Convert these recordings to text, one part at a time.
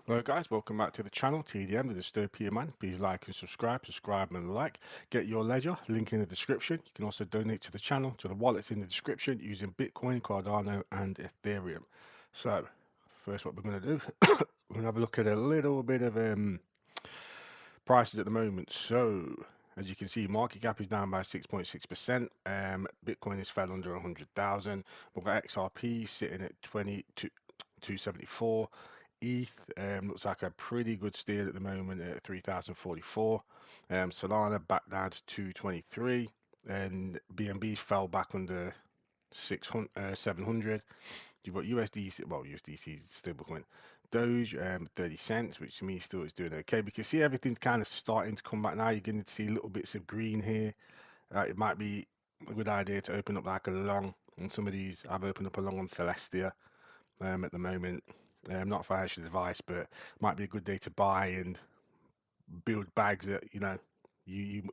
Hello guys, welcome back to the channel, TDM, the Dystopia Man. Please like and subscribe and like. Get your ledger, link in the description. You can also donate to the channel, to the wallets in the description using Bitcoin, Cardano and Ethereum. So, first what we're going to do, we're going to have a look at a little bit of prices at the moment. So, as you can see, market cap is down by 6.6%. Bitcoin is fell under 100,000. We've got XRP sitting at 274. ETH looks like a pretty good steal at the moment at 3,044. Solana back down to 223, and BNB fell back under 700. You've got USDC, well, USDC is stablecoin. Doge, 30 cents, which to me still is doing okay. We can see everything's kind of starting to come back now. You're going to see little bits of green here. It might be a good idea to open up like a long on some of these. I've opened up a long on Celestia at the moment. Not financial advice, but might be a good day to buy and build bags that you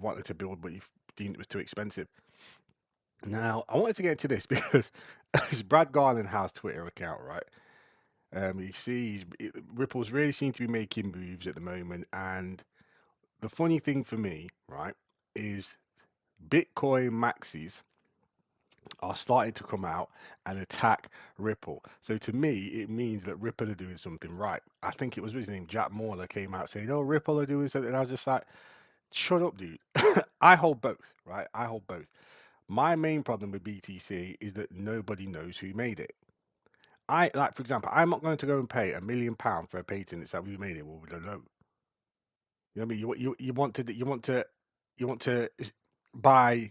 wanted to build, but you deemed it was too expensive. Now, I wanted to get into this because it's Brad Garland has Twitter account, right? You see, Ripple's really seem to be making moves at the moment, and the funny thing for me, right, is Bitcoin maxis are starting to come out and attack Ripple. So to me, it means that Ripple are doing something right. I think it was his name, Jack Moore, that came out saying, "Oh, Ripple are doing something." And I was just like, "Shut up, dude." I hold both, right? I hold both. My main problem with BTC is that nobody knows who made it. Like, for example, I'm not going to go and pay £1 million for a patent that's like we made it. Well, we don't know. You know what I mean? You want to buy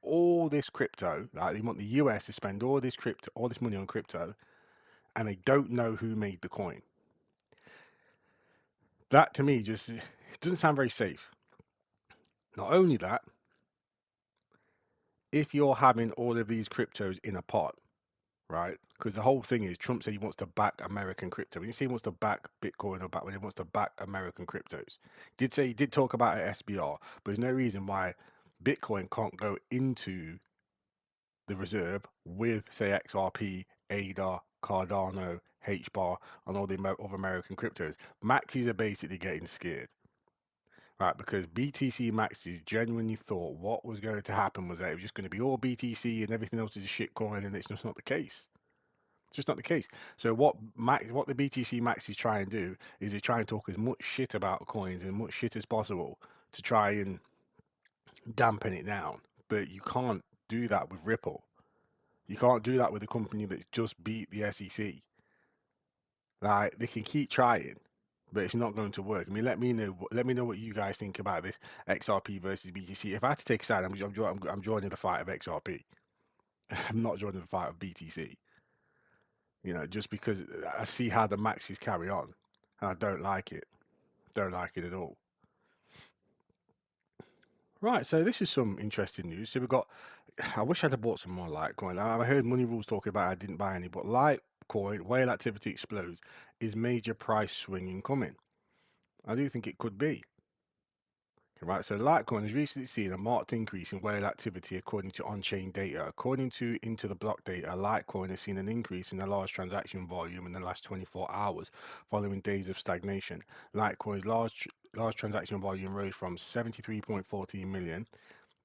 all this crypto. Like you want the US to spend all this money on crypto, and they don't know who made the coin. That to me just it doesn't sound very safe. Not only that, if you're having all of these cryptos in a pot, right? Because the whole thing is Trump said he wants to back American crypto. When he said he wants to back Bitcoin or back when he wants to back American cryptos. He did talk about an SBR, but there's no reason why Bitcoin can't go into the reserve with say XRP, ADA, Cardano, HBAR, and all the other American cryptos. Maxis are basically getting scared. Right, because BTC Maxis genuinely thought what was going to happen was that it was just going to be all BTC and everything else is a shitcoin, and it's just not the case. It's just not the case. So what the BTC Maxis try and do is they try and talk as much shit about coins and much shit as possible to try and dampen it down. But you can't do that with Ripple. You can't do that with a company that's just beat the SEC. Like they can keep trying, but it's not going to work. I mean, let me know what you guys think about this XRP versus BTC. If I had to take a side, I'm joining the fight of XRP. I'm not joining the fight of BTC. You know, just because I see how the maxis carry on, and I don't like it. Don't like it at all. Right, so this is some interesting news. So we've got. I wish I'd have bought some more Litecoin. I heard Money Rules talking about I didn't buy any, but Litecoin, whale activity explodes, is major price swinging coming. I do think it could be. Right, so Litecoin has recently seen a marked increase in whale activity according to on-chain data. According to Into the Block data, Litecoin has seen an increase in the large transaction volume in the last 24 hours following days of stagnation. Litecoin's large transaction volume rose from 73.14 million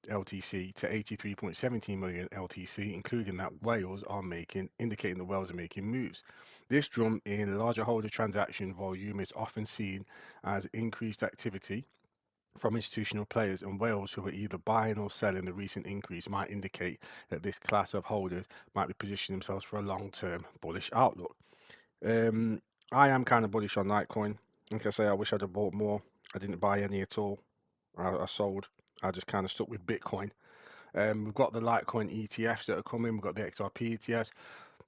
LTC to 83.17 million LTC, including that indicating the whales are making moves. This jump in larger holder transaction volume is often seen as increased activity from institutional players, and whales who are either buying or selling. The recent increase might indicate that this class of holders might be positioning themselves for a long-term bullish outlook. I am kind of bullish on Litecoin. Like I say, I wish I'd have bought more. I didn't buy any at all. I sold. I just kind of stuck with Bitcoin. We've got the Litecoin ETFs that are coming. We've got the XRP ETFs.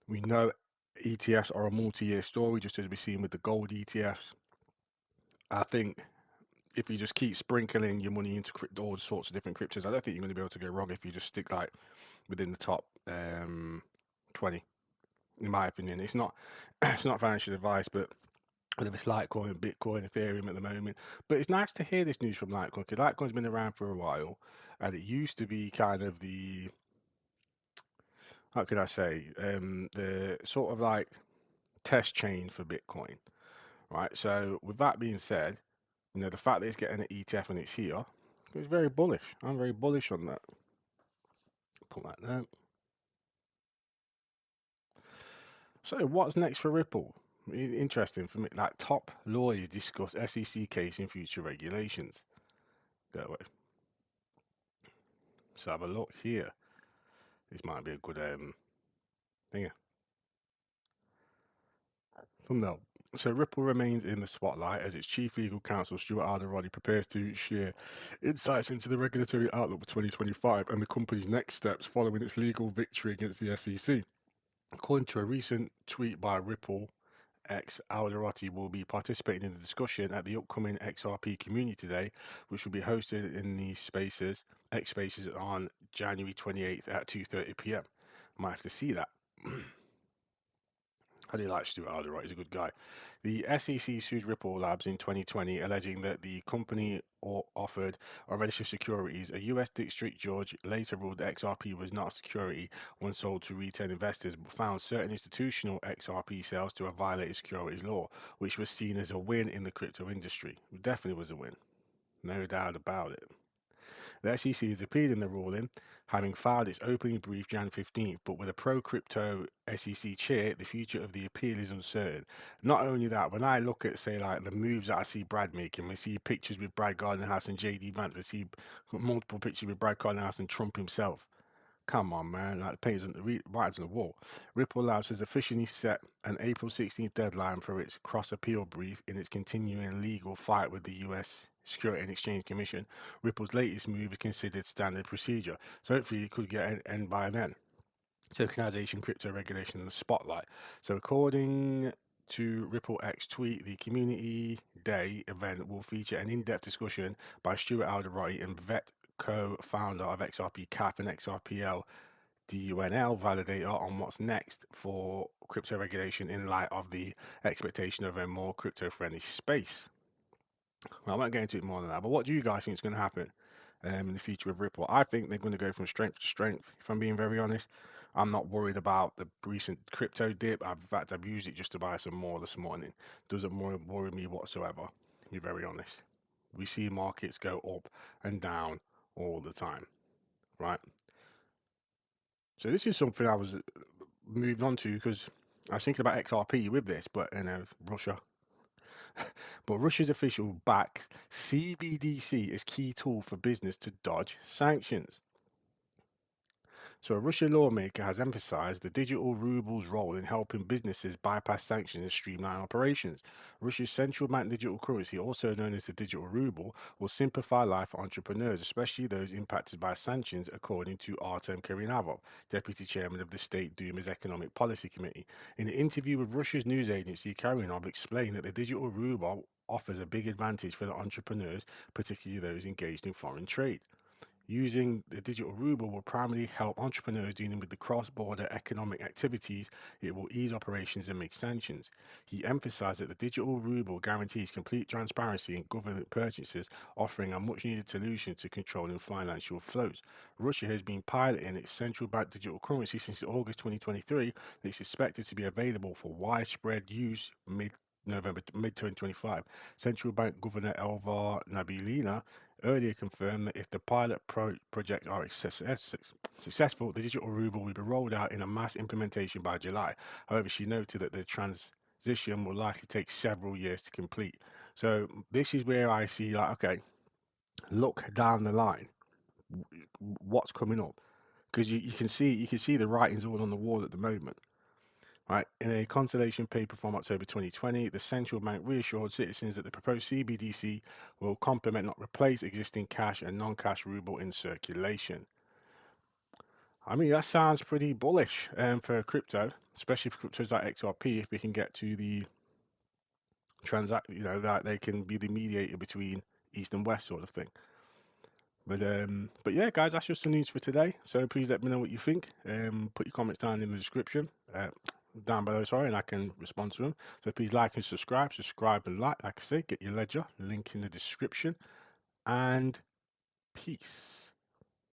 We know ETFs are a multi-year story, just as we've seen with the gold ETFs. I think if you just keep sprinkling your money into all sorts of different cryptos, I don't think you're going to be able to go wrong if you just stick like within the top 20. In my opinion, it's not it's not financial advice, but whether it's Litecoin, Bitcoin, Ethereum at the moment. But it's nice to hear this news from Litecoin because Litecoin's been around for a while, and it used to be kind of the how can I say the sort of like test chain for Bitcoin. right? So with that being said, the fact that it's getting an ETF and it's here, it's very bullish. I'm very bullish on that. Put that there. So what's next for Ripple? Interesting for me. Like top lawyers discuss SEC case in future regulations. Go away. Let's have a look here. This might be a good thing. Thumbnail. So Ripple remains in the spotlight as its chief legal counsel Stuart Alderodi prepares to share insights into the regulatory outlook for 2025 and the company's next steps following its legal victory against the SEC. According to a recent tweet by Ripple, X Alderodi will be participating in the discussion at the upcoming XRP Community Day, which will be hosted in the X Spaces on January 28th at 2:30 p.m. Might have to see that. I do like Stuart Alder, he's a good guy. The SEC sued Ripple Labs in 2020, alleging that the company offered registered securities. A U.S. district judge later ruled that XRP was not a security when sold to retail investors, but found certain institutional XRP sales to have violated securities law, which was seen as a win in the crypto industry. It definitely was a win, no doubt about it. The SEC has appealed in the ruling, having filed its opening brief Jan 15th, but with a pro-crypto SEC chair, the future of the appeal is uncertain. Not only that, when I look at, say, like the moves that I see Brad making, we see pictures with Brad Gardenhouse and JD Vance, we see multiple pictures with Brad Gardenhouse and Trump himself. Come on, man. Like the paint's on the writing's on the wall. Ripple Labs has officially set an April 16th deadline for its cross appeal brief in its continuing legal fight with the US Security and Exchange Commission. Ripple's latest move is considered standard procedure, so hopefully it could get an end by then. Tokenization, crypto regulation, and the spotlight. So, according to Ripple X tweet, the Community Day event will feature an in-depth discussion by Stuart Alderodi and Vet co-founder of XRP CAP and XRPL DUNL validator on what's next for crypto regulation in light of the expectation of a more crypto-friendly space. Well, I won't get into it more than that, but what do you guys think is going to happen in the future of Ripple? I think they're going to go from strength to strength, if I'm being very honest. I'm not worried about the recent crypto dip. In fact, I've used it just to buy some more this morning. Doesn't worry me whatsoever, to be very honest. We see markets go up and down all the time, right? So this is something I was moved on to because I was thinking about XRP with this, but Russia. But Russia's official backs CBDC as key tool for business to dodge sanctions. So, a Russian lawmaker has emphasized the digital ruble's role in helping businesses bypass sanctions and streamline operations. Russia's central bank digital currency, also known as the digital ruble, will simplify life for entrepreneurs, especially those impacted by sanctions, according to Artem Kirinavov, deputy chairman of the State Duma's Economic Policy Committee. In an interview with Russia's news agency, Kirinov explained that the digital ruble offers a big advantage for the entrepreneurs, particularly those engaged in foreign trade. Using the digital ruble will primarily help entrepreneurs dealing with the cross-border economic activities. It will ease operations and make sanctions. He emphasized that the digital ruble guarantees complete transparency in government purchases, offering a much-needed solution to controlling financial flows. Russia has been piloting its central bank digital currency since August 2023. It's expected to be available for widespread use mid-2025. Central Bank Governor Elvar Nabilina earlier confirmed that if the pilot projects are successful, the digital ruble will be rolled out in a mass implementation by July. However, she noted that the transition will likely take several years to complete. So this is where I see, like, okay, look down the line, what's coming up, because you can see the writings all on the wall at the moment. Right. In a consultation paper from October 2020, the central bank reassured citizens that the proposed CBDC will complement, not replace, existing cash and non-cash ruble in circulation. I mean, that sounds pretty bullish for crypto, especially for cryptos like XRP, if we can get to the that they can be the mediator between East and West sort of thing. But yeah, guys, that's just the news for today. So please let me know what you think. Put your comments down in the description. Down below, sorry, and I can respond to them. So please like and subscribe and like I say, get your ledger, link in the description, and peace.